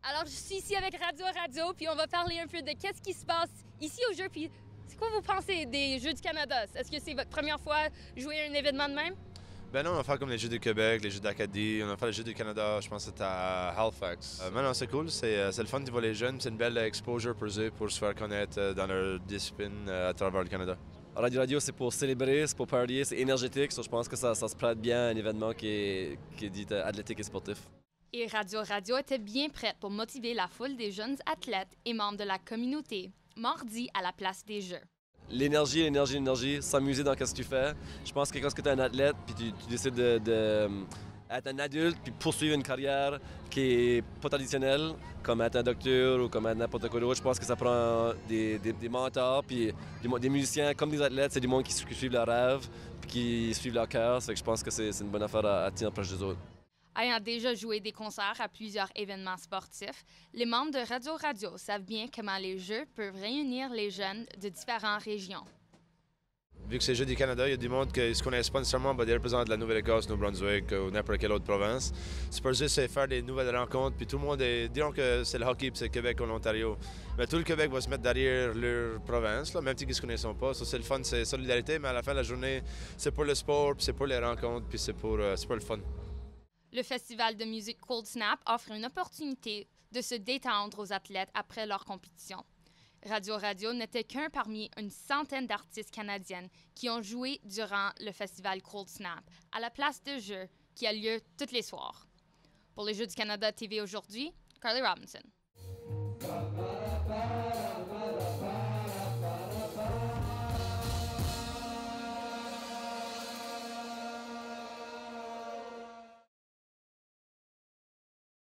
Alors, je suis ici avec Radio, puis on va parler un peu de qu'est-ce qui se passe ici au jeu, puis c'est quoi vous pensez des Jeux du Canada? Est-ce que c'est votre première fois jouer à un événement de même? Ben non, on va faire comme les Jeux du Québec, les Jeux d'Acadie, on va faire les Jeux du Canada, je pense que c'était à Halifax. Maintenant, c'est cool, c'est le fun de voir les jeunes, c'est une belle exposure pour eux pour se faire connaître dans leur discipline à travers le Canada. Radio, c'est pour célébrer, c'est pour parler, c'est énergétique, je pense que ça se prête bien à un événement qui est dit athlétique et sportif. Et Radio était bien prête pour motiver la foule des jeunes athlètes et membres de la communauté, mardi à la place des Jeux. L'énergie, s'amuser dans ce que tu fais. Je pense que quand tu es un athlète, puis tu décides d'être un adulte, puis poursuivre une carrière qui est pas traditionnelle, comme être un docteur ou comme être n'importe quoi d'autre, je pense que ça prend des mentors, puis des musiciens comme des athlètes, c'est du monde qui suivent leurs rêves, puis qui suivent leur cœur. Ça fait que je pense que c'est une bonne affaire à tenir proche des autres. Ayant déjà joué des concerts à plusieurs événements sportifs, les membres de Radio savent bien comment les Jeux peuvent réunir les jeunes de différentes régions. Vu que c'est les Jeux du Canada, il y a du monde qui ne se connaissent pas nécessairement des représentants de la Nouvelle-Écosse, New-Brunswick ou n'importe quelle autre province. C'est pour eux, c'est faire des nouvelles rencontres, puis tout le monde diront que c'est le hockey, puis c'est le Québec ou l'Ontario. Mais tout le Québec va se mettre derrière leur province, là, même s'ils ne se connaissent pas. Ça, c'est le fun, c'est solidarité, mais à la fin de la journée, c'est pour le sport, puis c'est pour les rencontres, puis c'est pour le fun. Le festival de musique Cold Snap offre une opportunité de se détendre aux athlètes après leur compétition. Radio n'était qu'un parmi une centaine d'artistes canadiennes qui ont joué durant le festival Cold Snap à la place de jeu qui a lieu tous les soirs. Pour les Jeux du Canada TV aujourd'hui, Carly Robinson.